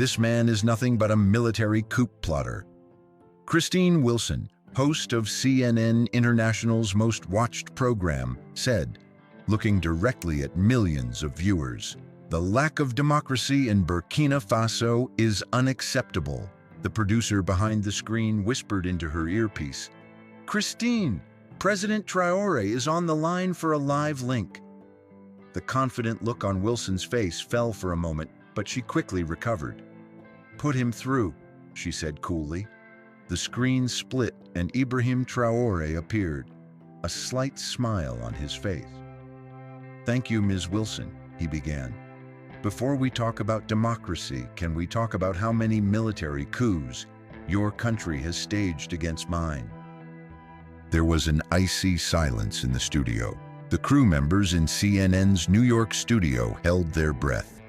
This man is nothing but a military coup plotter. Christine Wilson, host of CNN International's most watched program, said, looking directly at millions of viewers, "The lack of democracy in Burkina Faso is unacceptable." The producer behind the screen whispered into her earpiece, "Christine, President Traoré is on the line for a live link." The confident look on Wilson's face fell for a moment, but she quickly recovered. "Put him through," she said coolly. The screen split and Ibrahim Traoré appeared, a slight smile on his face. "Thank you, Ms. Wilson," he began. "Before we talk about democracy, can we talk about how many military coups your country has staged against mine?" There was an icy silence in the studio. The crew members in CNN's New York studio held their breath.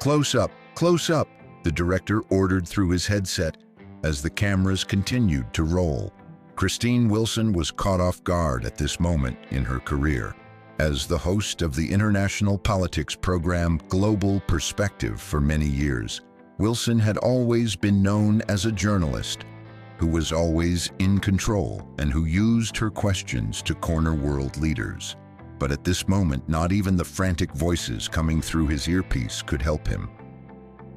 Close up, the director ordered through his headset as the cameras continued to roll. Christine Wilson was caught off guard at this moment in her career. As the host of the international politics program Global Perspective for many years, Wilson had always been known as a journalist who was always in control and who used her questions to corner world leaders. But at this moment, not even the frantic voices coming through his earpiece could help him.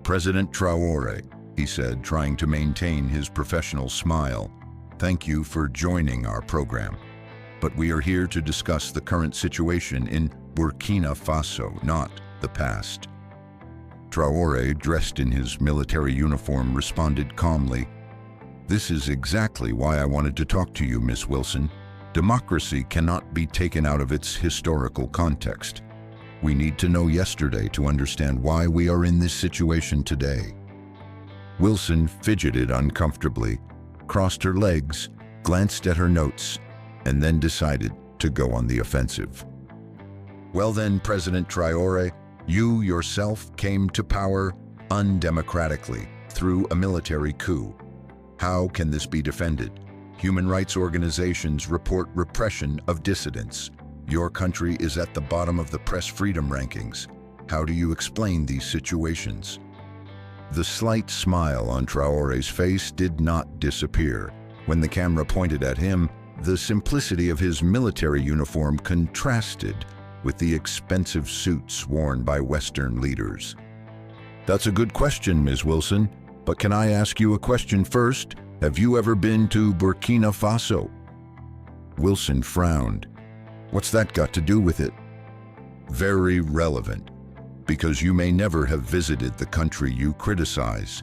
"President Traoré," he said, trying to maintain his professional smile, "thank you for joining our program. But we are here to discuss the current situation in Burkina Faso, not the past." Traoré, dressed in his military uniform, responded calmly, "This is exactly why I wanted to talk to you, Miss Wilson. Democracy cannot be taken out of its historical context. We need to know yesterday to understand why we are in this situation today." Wilson fidgeted uncomfortably, crossed her legs, glanced at her notes, and then decided to go on the offensive. "Well then, President Traoré, you yourself came to power undemocratically through a military coup. How can this be defended? Human rights organizations report repression of dissidents. Your country is at the bottom of the press freedom rankings. How do you explain these situations?" The slight smile on Traoré's face did not disappear. When the camera pointed at him, the simplicity of his military uniform contrasted with the expensive suits worn by Western leaders. "That's a good question, Ms. Wilson, but can I ask you a question first? Have you ever been to Burkina Faso?" Wilson frowned. "What's that got to do with it?" "Very relevant, because you may never have visited the country you criticize.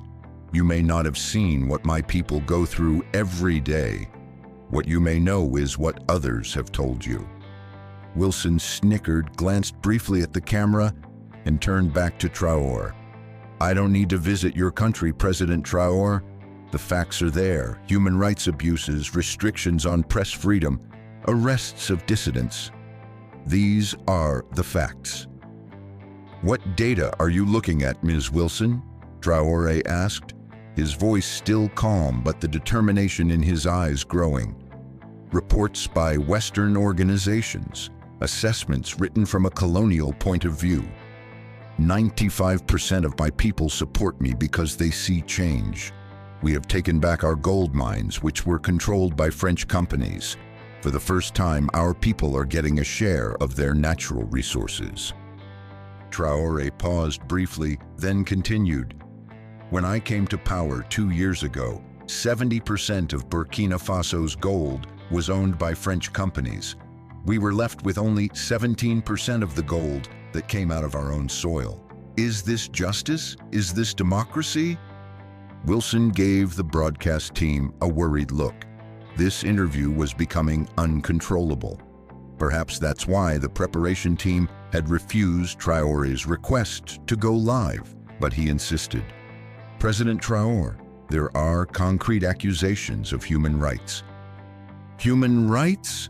You may not have seen what my people go through every day. What you may know is what others have told you." Wilson snickered, glanced briefly at the camera, and turned back to Traoré. "I don't need to visit your country, President Traoré. The facts are there: human rights abuses, restrictions on press freedom, arrests of dissidents. These are the facts." "What data are you looking at, Ms. Wilson?" Traoré asked, his voice still calm but the determination in his eyes growing. "Reports by Western organizations, assessments written from a colonial point of view. 95% of my people support me because they see change. We have taken back our gold mines, which were controlled by French companies. For the first time, our people are getting a share of their natural resources." Traoré paused briefly, then continued. "When I came to power 2 years ago, 70% of Burkina Faso's gold was owned by French companies. We were left with only 17% of the gold that came out of our own soil. Is this justice? Is this democracy?" Wilson gave the broadcast team a worried look. This interview was becoming uncontrollable. Perhaps that's why the preparation team had refused Traoré's request to go live, but he insisted. "President Traoré, there are concrete accusations of human rights." "Human rights?"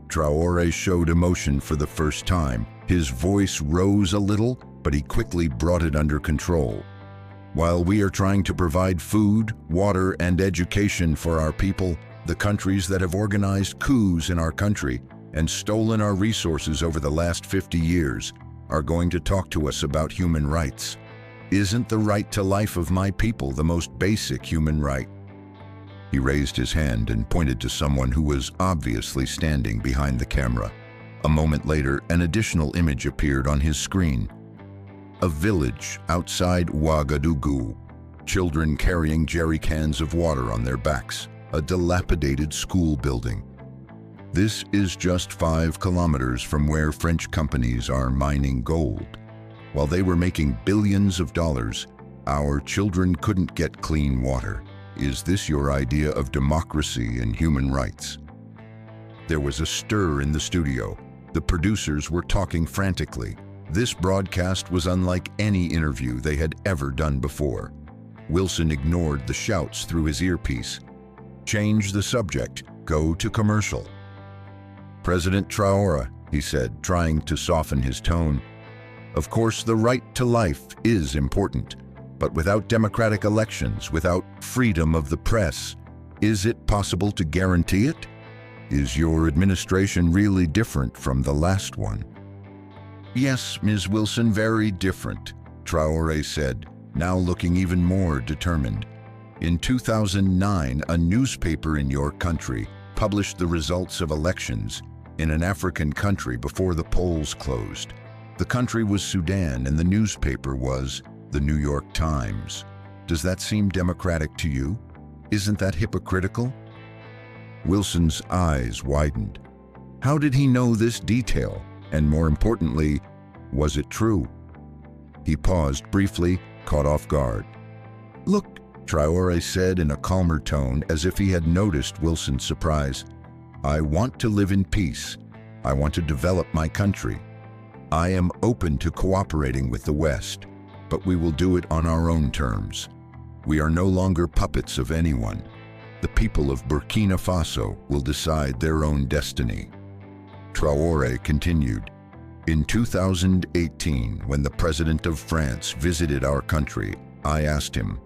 Traoré showed emotion for the first time. His voice rose a little, but he quickly brought it under control. "While we are trying to provide food, water, and education for our people, the countries that have organized coups in our country and stolen our resources over the last 50 years are going to talk to us about human rights. Isn't the right to life of my people the most basic human right? He raised his hand and pointed to someone who was obviously standing behind the camera. A moment later, an additional image appeared on his screen. A village outside Ouagadougou. Children carrying jerry cans of water on their backs. A dilapidated school building. This is just 5 kilometers from where French companies are mining gold. While they were making billions of dollars, our children couldn't get clean water. Is this your idea of democracy and human rights? There was a stir in the studio. The producers were talking frantically. This broadcast was unlike any interview they had ever done before. Wilson ignored the shouts through his earpiece. Change the subject. Go to commercial. President Traoré, he said, trying to soften his tone. Of course, the right to life is important, but without democratic elections, without freedom of the press, is it possible to guarantee it? Is your administration really different from the last one? Yes, Ms. Wilson, very different, Traoré said, now looking even more determined. In 2009, a newspaper in your country published the results of elections in an African country before the polls closed. The country was Sudan and the newspaper was the New York Times. Does that seem democratic to you? Isn't that hypocritical? Wilson's eyes widened. How did he know this detail? And more importantly, was it true? He paused briefly, caught off guard. Look, Traoré said in a calmer tone, as if he had noticed Wilson's surprise. I want to live in peace. I want to develop my country. I am open to cooperating with the West, but we will do it on our own terms. We are no longer puppets of anyone. The people of Burkina Faso will decide their own destiny. Traoré continued. In 2018, when the President of France visited our country, I asked him,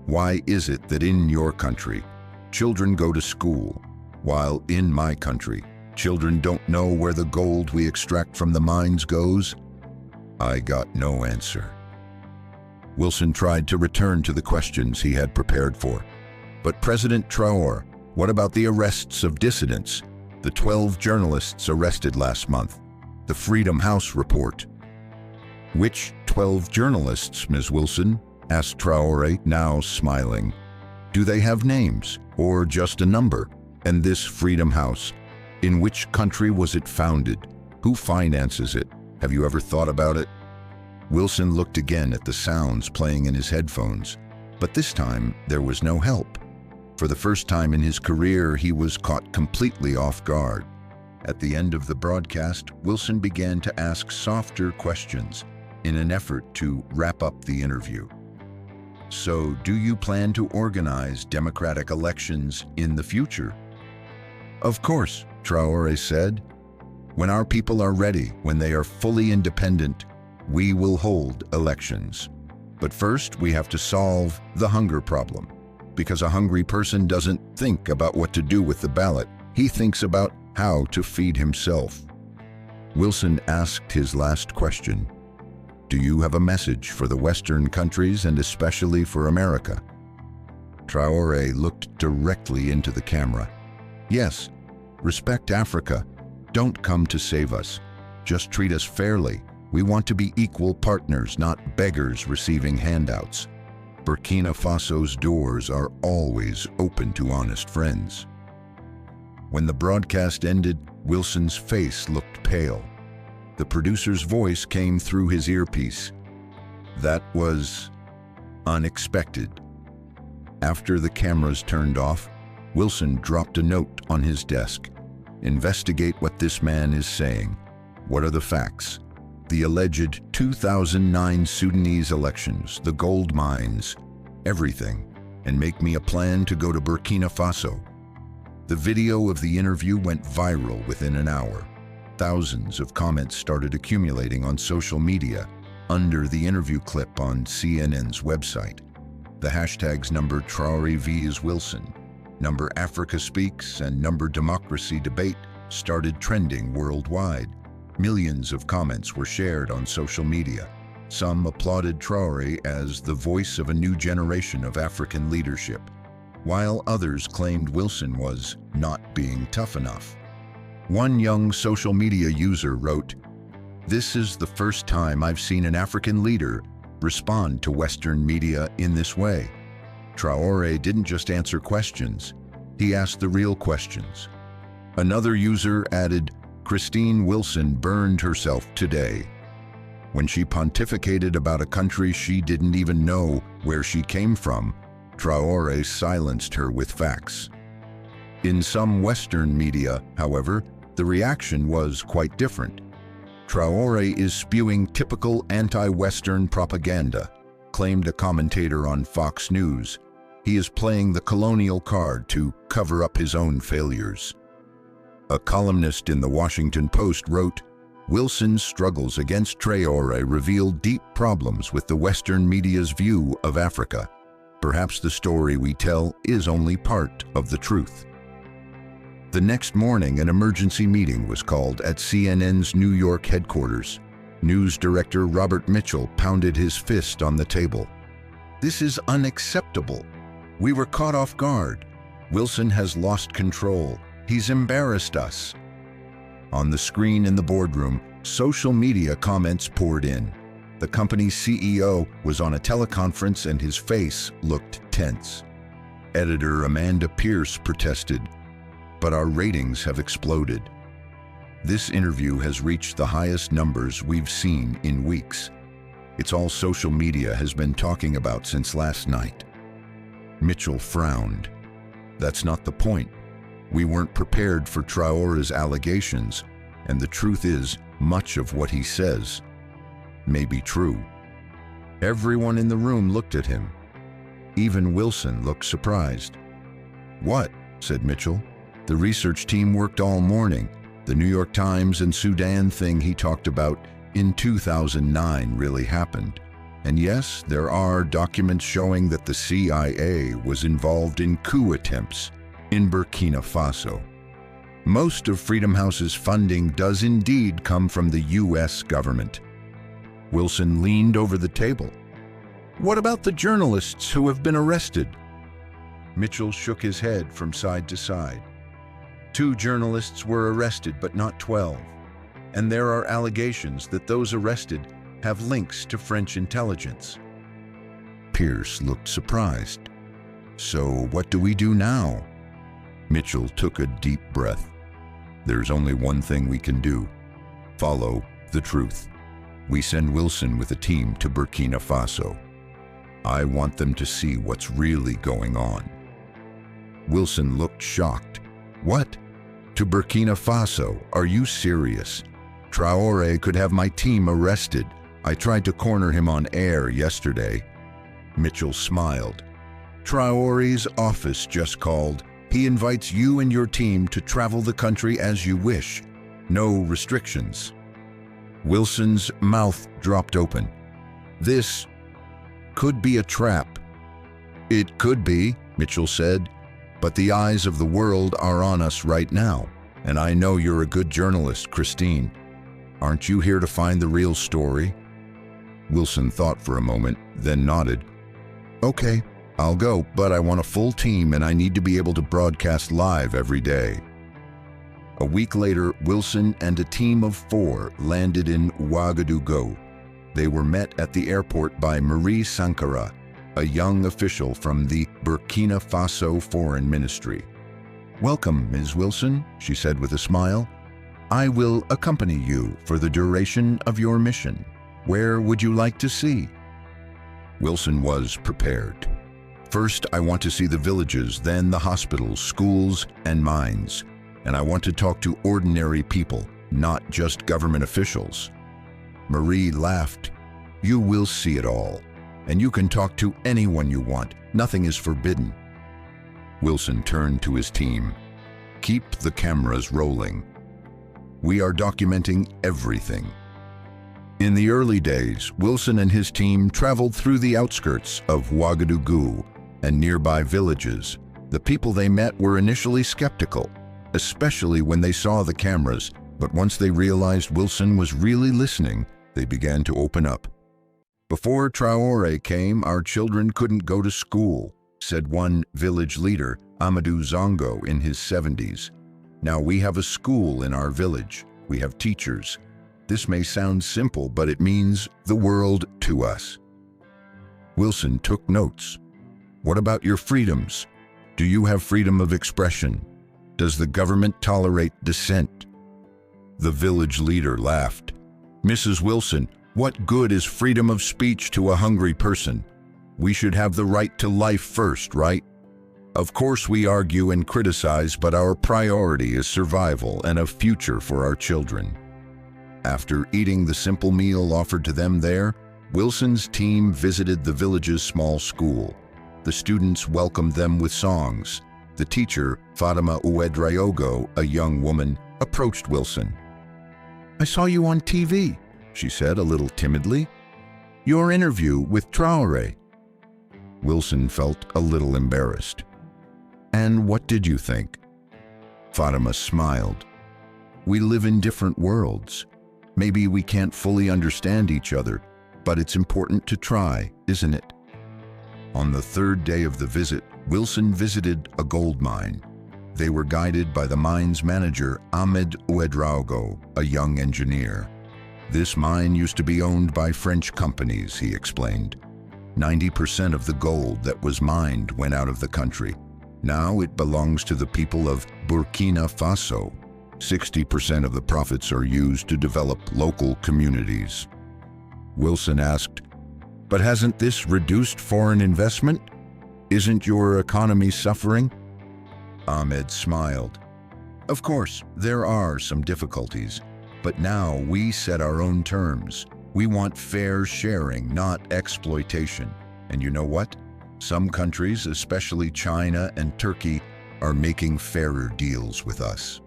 why is it that in your country, children go to school, while in my country, children don't know where the gold we extract from the mines goes? I got no answer. Wilson tried to return to the questions he had prepared for. But President Traoré, what about the arrests of dissidents? The 12 journalists arrested last month. The Freedom House report. Which 12 journalists, Ms. Wilson? Asked Traoré, now smiling. Do they have names, or just a number? And this Freedom House, in which country was it founded? Who finances it? Have you ever thought about it? Wilson looked again at the sounds playing in his headphones, but this time there was no help. For the first time in his career, he was caught completely off guard. At the end of the broadcast, Wilson began to ask softer questions in an effort to wrap up the interview. So, do you plan to organize democratic elections in the future? Of course, Traoré said. When our people are ready, when they are fully independent, we will hold elections. But first, we have to solve the hunger problem. Because a hungry person doesn't think about what to do with the ballot. He thinks about how to feed himself. Wilson asked his last question. Do you have a message for the Western countries and especially for America? Traoré looked directly into the camera. Yes, respect Africa. Don't come to save us. Just treat us fairly. We want to be equal partners, not beggars receiving handouts. Burkina Faso's doors are always open to honest friends. When the broadcast ended, Wilson's face looked pale. The producer's voice came through his earpiece. That was unexpected. After the cameras turned off, Wilson dropped a note on his desk. Investigate what this man is saying. What are the facts? The alleged 2009 Sudanese elections, the gold mines, everything, and make me a plan to go to Burkina Faso. The video of the interview went viral within an hour. Thousands of comments started accumulating on social media under the interview clip on CNN's website. The hashtags number Traoré vs Wilson, number Africa Speaks, and number Democracy Debate started trending worldwide. Millions of comments were shared on social media. Some applauded Traoré as the voice of a new generation of African leadership, while others claimed Wilson was not being tough enough. One young social media user wrote, "This is the first time I've seen an African leader respond to Western media in this way." Traoré didn't just answer questions, he asked the real questions. Another user added, "Christine Wilson burned herself today when she pontificated about a country she didn't even know where she came from. Traoré silenced her with facts." In some Western media, however, the reaction was quite different. "Traoré is spewing typical anti-Western propaganda," claimed a commentator on Fox News. "He is playing the colonial card to cover up his own failures." A columnist in the Washington Post wrote, "Wilson's struggles against Traoré reveal deep problems with the Western media's view of Africa. Perhaps the story we tell is only part of the truth." The next morning, an emergency meeting was called at CNN's New York headquarters. News director Robert Mitchell pounded his fist on the table. "This is unacceptable. We were caught off guard. Wilson has lost control. He's embarrassed us." On the screen in the boardroom, social media comments poured in. The company's CEO was on a teleconference and his face looked tense. Editor Amanda Pierce protested, "But our ratings have exploded. This interview has reached the highest numbers we've seen in weeks. It's all social media has been talking about since last night." Mitchell frowned. "That's not the point. We weren't prepared for Traoré's allegations, and the truth is, much of what he says may be true." Everyone in the room looked at him. Even Wilson looked surprised. "What?" said Mitchell. "The research team worked all morning. The New York Times and Sudan thing he talked about in 2009 really happened. And yes, there are documents showing that the CIA was involved in coup attempts in Burkina Faso. Most of Freedom House's funding does indeed come from the US government." Wilson leaned over the table. "What about the journalists who have been arrested?" Mitchell shook his head from side to side. 2 journalists were arrested, but not 12. And there are allegations that those arrested have links to French intelligence. Pierce looked surprised. "So what do we do now?" Mitchell took a deep breath. "There's only one thing we can do. Follow the truth. We send Wilson with a team to Burkina Faso. I want them to see what's really going on." Wilson looked shocked. "What? To Burkina Faso? Are you serious? Traoré could have my team arrested. I tried to corner him on air yesterday." Mitchell smiled. "Traoré's office just called. He invites you and your team to travel the country as you wish. No restrictions." Wilson's mouth dropped open. "This could be a trap." "It could be," Mitchell said, "but the eyes of the world are on us right now. And I know you're a good journalist, Christine. Aren't you here to find the real story?" Wilson thought for a moment, then nodded. "Okay, I'll go, but I want a full team and I need to be able to broadcast live every day." A week later, Wilson and a team of 4 landed in Ouagadougou. They were met at the airport by Marie Sankara, a young official from the Burkina Faso Foreign Ministry. "Welcome, Ms. Wilson," she said with a smile. "I will accompany you for the duration of your mission. Where would you like to see?" Wilson was prepared. "First, I want to see the villages, then the hospitals, schools, and mines. And I want to talk to ordinary people, not just government officials." Marie laughed. "You will see it all. And you can talk to anyone you want. Nothing is forbidden." Wilson turned to his team. "Keep the cameras rolling. We are documenting everything." In the early days, Wilson and his team traveled through the outskirts of Ouagadougou and nearby villages. The people they met were initially skeptical, especially when they saw the cameras, but once they realized Wilson was really listening, they began to open up. Before Traoré came, our children couldn't go to school, said one village leader, Amadou Zongo, in his 70s. Now we have a school in our village. We have teachers. This may sound simple, but it means the world to us. Wilson took notes. What about your freedoms? Do you have freedom of expression? Does the government tolerate dissent? The village leader laughed. Mrs. Wilson, what good is freedom of speech to a hungry person? We should have the right to life first, right? Of course we argue and criticize, but our priority is survival and a future for our children. After eating the simple meal offered to them there, Wilson's team visited the village's small school. The students welcomed them with songs. The teacher, Fatima Ouedraogo, a young woman, approached Wilson. I saw you on TV, she said a little timidly. Your interview with Traoré. Wilson felt a little embarrassed. And what did you think? Fatima smiled. We live in different worlds. Maybe we can't fully understand each other, but it's important to try, isn't it? On the third day of the visit, Wilson visited a gold mine. They were guided by the mine's manager, Ahmed Ouedraogo, a young engineer. This mine used to be owned by French companies, he explained. 90% of the gold that was mined went out of the country. Now it belongs to the people of Burkina Faso. 60% of the profits are used to develop local communities. Wilson asked, but hasn't this reduced foreign investment? Isn't your economy suffering? Ahmed smiled. Of course, there are some difficulties, but now we set our own terms. We want fair sharing, not exploitation. And you know what? Some countries, especially China and Turkey, are making fairer deals with us.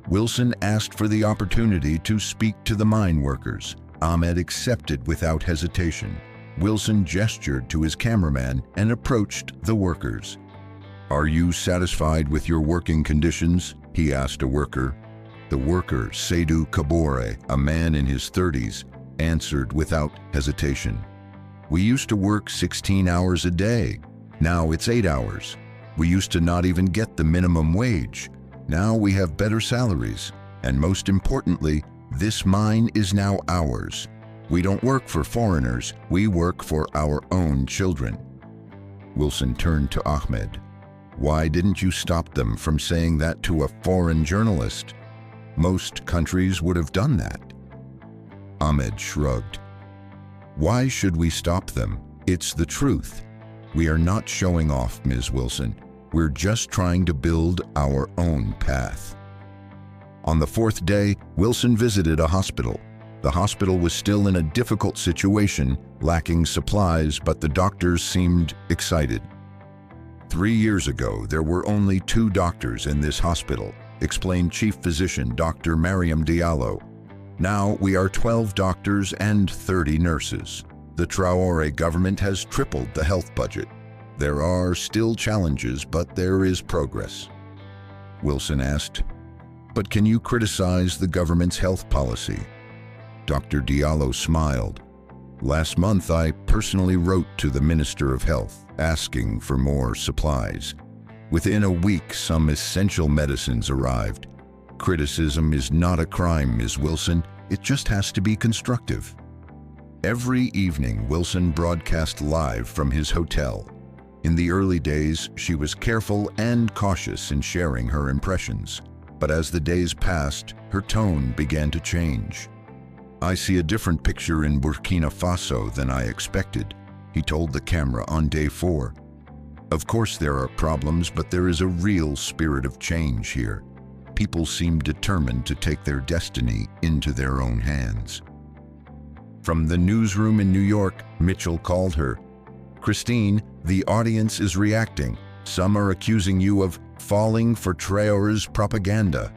Wilson asked for the opportunity to speak to the mine workers. Ahmed accepted without hesitation. Wilson gestured to his cameraman and approached the workers. Are you satisfied with your working conditions? He asked a worker. The worker, Seydou Kabore, a man in his 30s, answered without hesitation. We used to work 16 hours a day. Now it's 8 hours. We used to not even get the minimum wage. Now we have better salaries. And most importantly, this mine is now ours. We don't work for foreigners. We work for our own children. Wilson turned to Ahmed. Why didn't you stop them from saying that to a foreign journalist? Most countries would have done that. Ahmed shrugged. Why should we stop them? It's the truth. We are not showing off, Ms. Wilson. We're just trying to build our own path. On the fourth day, Wilson visited a hospital. The hospital was still in a difficult situation, lacking supplies, but the doctors seemed excited. 3 years ago, there were only 2 doctors in this hospital, explained Chief Physician Dr. Mariam Diallo. Now we are 12 doctors and 30 nurses. The Traoré government has tripled the health budget. There are still challenges, but there is progress. Wilson asked, but can you criticize the government's health policy? Dr. Diallo smiled. Last month, I personally wrote to the Minister of Health, asking for more supplies. Within a week, some essential medicines arrived. Criticism is not a crime, Ms. Wilson. It just has to be constructive. Every evening, Wilson broadcast live from his hotel. In the early days, she was careful and cautious in sharing her impressions. But as the days passed, her tone began to change. I see a different picture in Burkina Faso than I expected, he told the camera on day 4. Of course there are problems, but there is a real spirit of change here. People seem determined to take their destiny into their own hands. From the newsroom in New York, Mitchell called her. Christine, the audience is reacting. Some are accusing you of falling for Traoré's propaganda.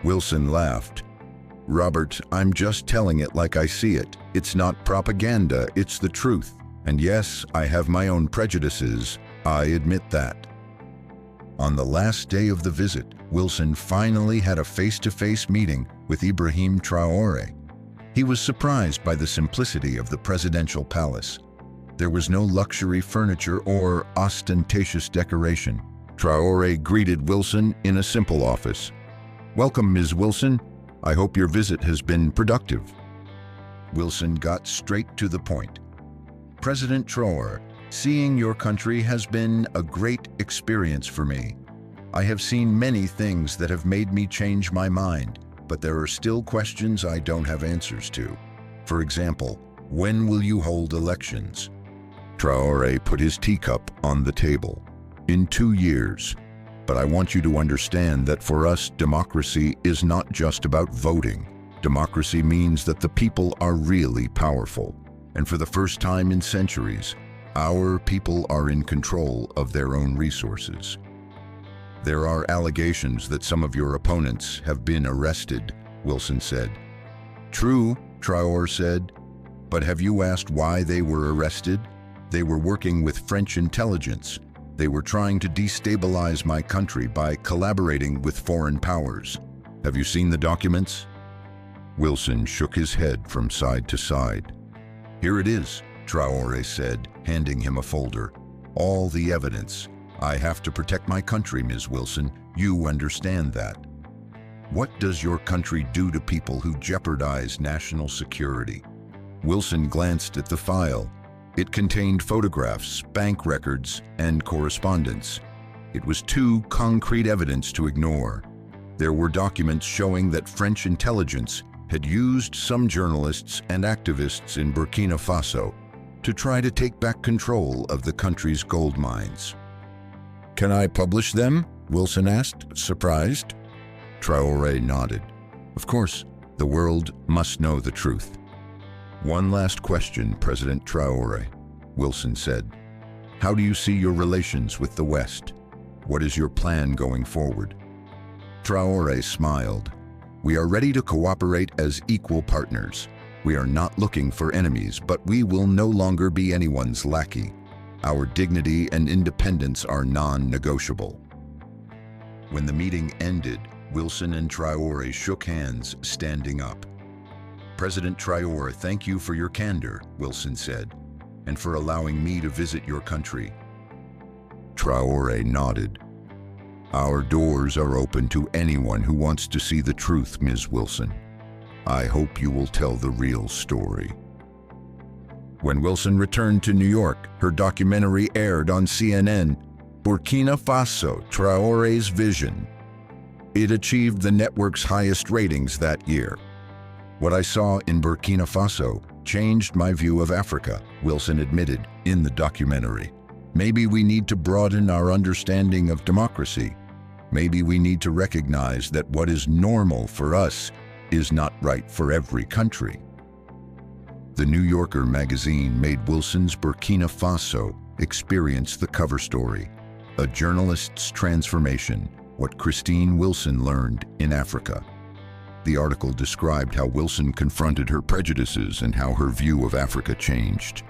Wilson laughed. Robert, I'm just telling it like I see it. It's not propaganda, it's the truth. And yes, I have my own prejudices. I admit that. On the last day of the visit, Wilson finally had a face-to-face meeting with Ibrahim Traoré. He was surprised by the simplicity of the presidential palace. There was no luxury furniture or ostentatious decoration. Traoré greeted Wilson in a simple office. "Welcome, Ms. Wilson. I hope your visit has been productive." Wilson got straight to the point. "President Traoré, seeing your country has been a great experience for me. I have seen many things that have made me change my mind, but there are still questions I don't have answers to. For example, when will you hold elections?" Traoré put his teacup on the table. "In 2 years. But I want you to understand that for us, democracy is not just about voting. Democracy means that the people are really powerful. And for the first time in centuries, our people are in control of their own resources. There are allegations that some of your opponents have been arrested," Wilson said. "True," Traoré said. "But have you asked why they were arrested? They were working with French intelligence. They were trying to destabilize my country by collaborating with foreign powers. Have you seen the documents?" Wilson shook his head from side to side. "Here it is," Traoré said, handing him a folder. "All the evidence. I have to protect my country, Ms. Wilson. You understand that. What does your country do to people who jeopardize national security?" Wilson glanced at the file. It contained photographs, bank records, and correspondence. It was too concrete evidence to ignore. There were documents showing that French intelligence had used some journalists and activists in Burkina Faso to try to take back control of the country's gold mines. "Can I publish them?" Wilson asked, surprised. Traoré nodded. "Of course, the world must know the truth." "One last question, President Traoré," Wilson said. "How do you see your relations with the West? What is your plan going forward?" Traoré smiled. "We are ready to cooperate as equal partners. We are not looking for enemies, but we will no longer be anyone's lackey. Our dignity and independence are non-negotiable." When the meeting ended, Wilson and Traoré shook hands, standing up. "President Traoré, thank you for your candor," Wilson said, "and for allowing me to visit your country." Traoré nodded. "Our doors are open to anyone who wants to see the truth, Ms. Wilson. I hope you will tell the real story." When Wilson returned to New York, her documentary aired on CNN, Burkina Faso, Traoré's Vision. It achieved the network's highest ratings that year. "What I saw in Burkina Faso changed my view of Africa," Wilson admitted in the documentary. "Maybe we need to broaden our understanding of democracy. Maybe we need to recognize that what is normal for us is not right for every country." The New Yorker magazine made Wilson's Burkina Faso experience the cover story, "A Journalist's Transformation: What Christine Wilson Learned in Africa." The article described how Wilson confronted her prejudices and how her view of Africa changed.